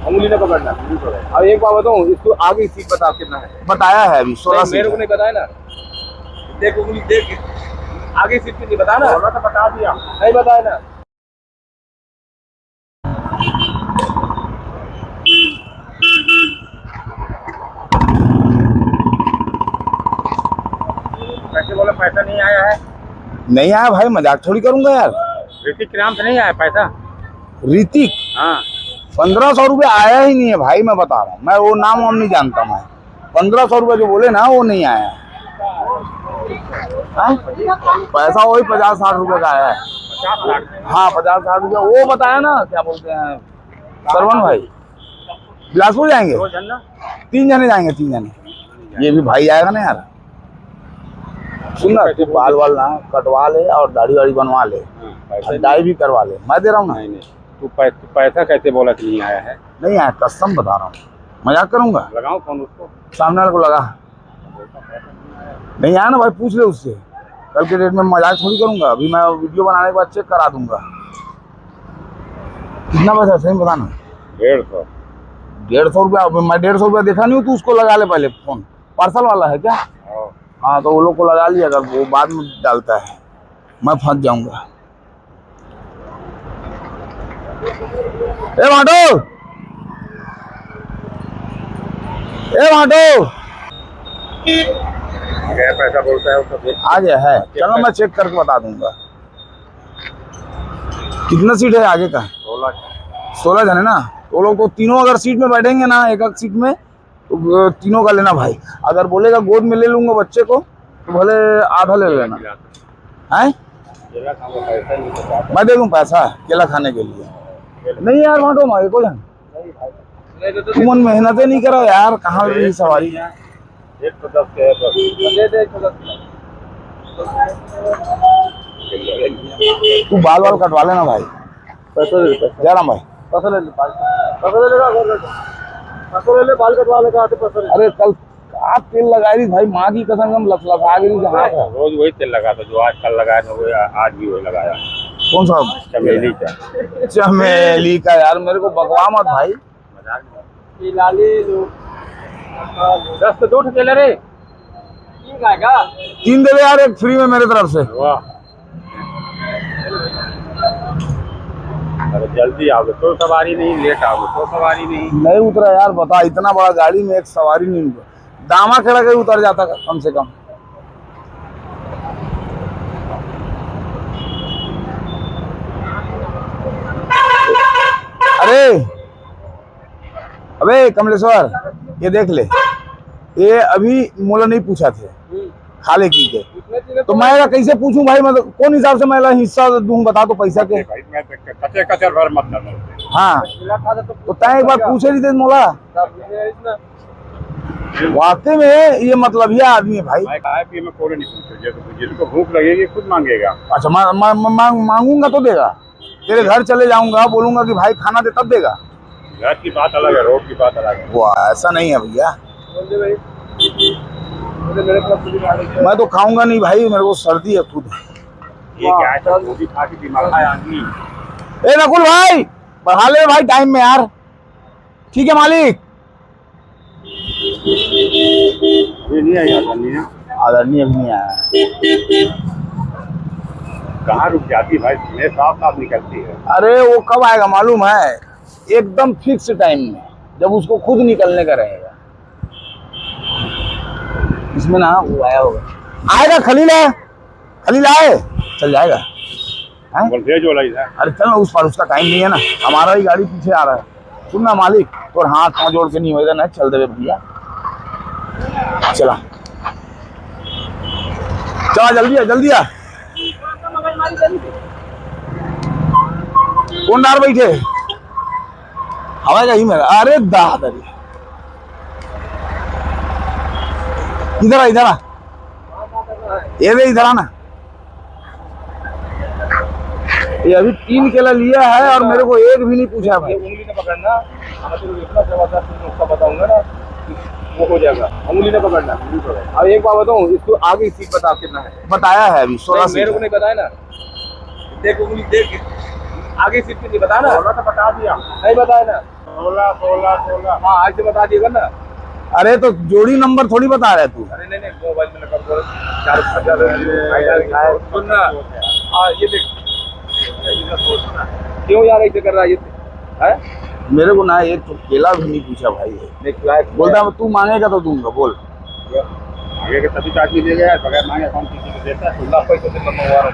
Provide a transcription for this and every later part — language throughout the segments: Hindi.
उंगली ना पकड़ना। अब एक बात बताऊं, इसको आगे सीट बता कितना है। बताया है अभी 16 मेरे को नहीं बताया ना। देख उंगली देख, आगे सीट कितनी बता ना। तो बता दिया, नहीं बताया ना। कैसे बोला पैसा नहीं आया है? नहीं आया भाई, मजाक थोड़ी करूंगा यार। ऋतिक के नाम से नहीं आया पैसा? ऋतिक? हाँ 1500 रुपये आया ही नहीं है भाई, मैं बता रहा हूँ। मैं वो नाम वाम नहीं जानता। मैं 1500 रुपये जो बोले ना वो नहीं आया। पैसा वही 50-60 रुपये का आया है। 50-60? हाँ 50-60 रुपये। वो बताया ना, क्या बोलते हैं सरवन भाई, बिलासपुर जाएंगे 3 जने जाएंगे, 3 जने। ये भी भाई आएगा ना यार। सुन ना, तू बाल वाल ना कटवा ले और दाढ़ी वाड़ी बनवा ले, डाई भी करवा ले, मैं दे रहा हूँ ना। नहीं तू पैसा कैसे बोला कि नहीं आया है? नहीं आया, कसम बता रहा हूँ, मजाक करूंगा। लगाऊं फोन उसको? सामने वाले को लगा। नहीं आया ना भाई, पूछ ले उससे। कल के डेट में मजाक थोड़ी करूंगा। अभी मैं वीडियो बनाने के बाद चेक करा दूंगा। कितना पैसा सही बताना? 150। 150 रुपया? मैं 150 रुपया देखा नहीं हूँ। तू उसको लगा ले पहले फोन। पार्सल वाला है क्या? हाँ तो वो लोग को लगा लिया, अगर वो बाद में डालता है मैं फंस जाऊंगा। ए माटो, ए माटो, क्या पैसा बोलता है उसको देख। आ गया है, चलो मैं चेक करके बता दूंगा। कितना सीट है आगे का? 16 जने ना। वो लोग तो तीनों अगर सीट में बैठेंगे ना, एक एक सीट में, तो तीनों का लेना भाई। अगर बोलेगा गोद में ले लूंगा बच्चे को तो भले आधा ले लेना है। मैं दे दूं पैसा केला खाने के लिए। नहीं यार बांटो मारे को जान, तुम मेहनत नहीं करो यार। कहाँ रही सवारी? 110 के है बस। दे दे 110। तू बाल वाल कटवा लेना भाई। जा रहा भाई, पैसा ले ले, पैसा ले ले, बाल कटवा ले। कहा पैसा? अरे कल आप तेल लगाई रही भाई, माँ की कसम लगा गई जहाँ। रोज वही तेल लगाता जो आज कल लगाया ना, वो आज भी वही लगाया। कौन सा? चमेली का। चमेली का? यार मेरे को बकवा मत भाई। 10 पे 2 ठेले रे। 3 दे दे यार, एक फ्री में मेरे तरफ से। वाह, अरे जल्दी आओगे तो सवारी नहीं, लेट आओगे तो सवारी नहीं उतरा यार। बता, इतना बड़ा गाड़ी में एक सवारी नहीं उतरा। दामा खड़ा के उतर जाता कम से कम। अरे अबे कमलेश्वर, ये देख ले, ये अभी मोला नहीं पूछा थे खाले की के, तो मैं कैसे पूछूं भाई? मतलब कौन हिसाब से मैं हिस्सा दूं? बता तो पैसा के। कचर भर मत करना। हाँ तो तय एक बार पूछे नहीं थे मोला। वाकई में ये मतलब ये आदमी है भाई। में कोई नहीं पूछे, जिसको भूख लगेगी खुद मांगेगा। अच्छा मांगूंगा तो देगा? तेरे घर चले जाऊंगा, बोलूंगा कि भाई खाना दे, तब देगा? घर की बात अलग है, रोड की बात अलग है। वो ऐसा नहीं है भैया। मैं तो खाऊंगा नहीं भाई, मेरे को सर्दी है खुद। ये क्या है, वो भी खा के दिमाग है आदमी। ए नकुल भाई, बढ़ा ले भाई टाइम में यार। ठीक है मालिक। अभी नहीं आया आदरणीय अभी नहीं आया। कहाँ रुक जाती भाई, मैं साफ साफ निकलती है। अरे वो कब आएगा मालूम है? एकदम फिक्स टाइम में, जब उसको खुद निकलने का रहेगा। इसमें ना वो आया होगा, आएगा। खलील है, खलील आए, चल जाएगा। अरे चल ना उस पर, उसका टाइम नहीं है ना, हमारा ही गाड़ी पीछे आ रहा है। सुन ना मालिक, और हाथ पाँव जोड़ के नहीं होगा ना, चल दे भैया, चला चला जल्दी आ, जल्दी आ। कौन डार बैठे? हवा ही मेरा। अरे दादरी, इधर आ, इधर आ, ये दे, इधर आना। ये अभी 3 केला लिया है और मेरे को एक भी नहीं पूछा भाई। उंगली न पकड़ना, उसका बताऊंगा ना, वो हो जाएगा। उंगली न पकड़ना। अब एक बात बताऊं, इसको आगे सीट बता कितना है? बताया है अभी 16 मेरे को नहीं बताया ना। देख उंगली देख, आगे सीट की बता ना, तो बता दिया, नहीं बताया ना, 16 हाँ आज से बता दिएगा ना। अरे तो जोड़ी नंबर थोड़ी बता रहा है तू। अरे नहीं मोबाइल में नंबर बोल, 4 सुनना, हाँ ये देख क्यों यार ऐसे कर रहा है ये है? मेरे को ना एक तो केला भी नहीं पूछा भाई। नहीं खिलाए, बोलता है तू मांगेगा तो दूंगा, बोल। आगे के सभी आदमी ले गया, बगैर मांगे कौन किसी को देता है? 16 पैसे से मंगवा रहा हूँ।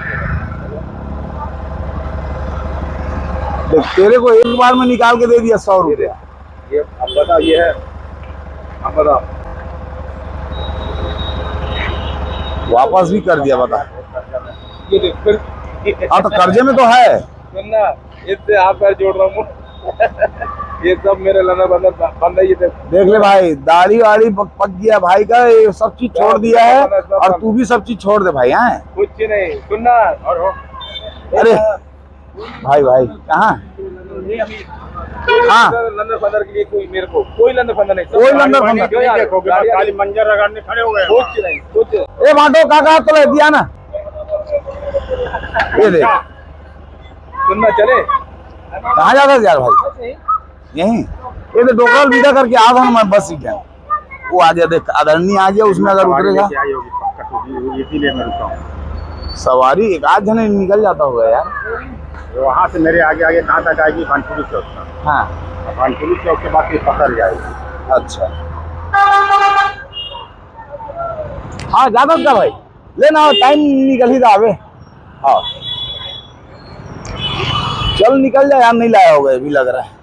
देख तेरे को एक बार में निकाल के दे दिया 100 रुपया। ये अब बता, ये है, अब बता, वापस भी कर दिया, बता। ये देख फिर हाँ तो कर्जे में तो है। सुनना, इससे आप पैर जोड़ रहा हूँ ये सब मेरे लंदन बंद है, ये देख ले भाई, दाढ़ी वाड़ी पक गया भाई का, ये सब चीज छोड़ दिया है, और तू भी सब चीज छोड़ दे भाई। हैं कुछ नहीं, सुनना और हो। अरे भाई भाई कहाँ? हाँ लंदन फंदर के लिए कोई, मेरे को कोई लंदन फंदर नहीं, कोई लंदन फंदर क्यों यार? खाली मंजर रगड़ने खड़े हो गए। कुछ नहीं, कुछ ए बांटो काका तो ले दिया ना, ये देख। सुनना, चले कहाँ जाता है यार भाई? यहीं ये तो डोकल विदा करके आ था ना, मैं बस ही क्या वो आ गया। देख आदरणीय आ गया, उसमें अगर उतरेगा इसीलिए मैं रुका हूँ। सवारी एक आध जने निकल जाता होगा यार। वहाँ से मेरे आगे आगे कहाँ तक आएगी? भानपुरी चौक तक। हाँ भानपुरी चौक के बाद फिर पकड़ जाएगी। अच्छा, हाँ ज्यादा क्या भाई, लेना टाइम निकल ही रहा है। हाँ चल निकल जाए यार, नहीं लाया होगा अभी लग रहा है।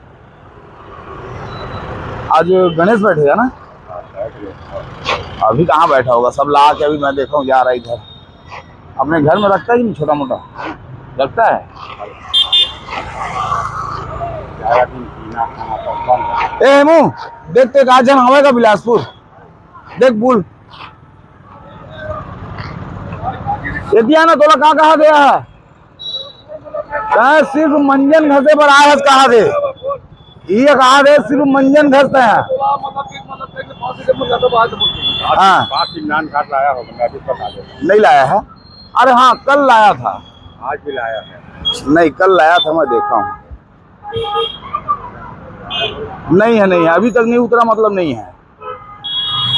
आज गणेश बैठेगा ना? अभी कहाँ बैठा होगा, सब ला के अभी मैं देखा हूँ जा रहा है इधर। अपने घर में रखता है कि छोटा मोटा रखता है? ए हेमू देख तो आज जन हवा का बिलासपुर देख बुल ये दिया ना तोला कहाँ दिया है? सिर्फ मंजन घसे पर आए कहा दे, ये कहा दे सिर्फ मंजन घसते हैं। हाँ लाया हो, मैं अभी बता दे। नहीं लाया है? अरे हाँ कल लाया था। आज भी लाया है? नहीं कल लाया था, मैं देखा हूँ। नहीं है, नहीं है, अभी तक नहीं उतरा, मतलब नहीं है।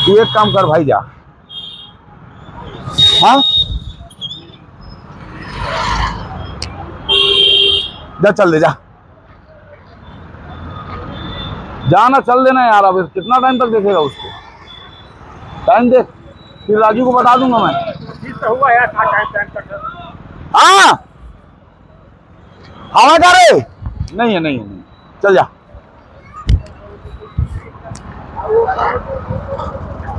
तू एक काम कर भाई, जा। हाँ जा, चल दे जा, जाना चल देना यार। अब कितना टाइम तक देखेगा उसको? टाइम देख, फिर राजू को बता दूंगा मैं। हुआ यार टाइम तक। हाँ हवा जा रहे? नहीं है, नहीं है, नहीं, चल जा।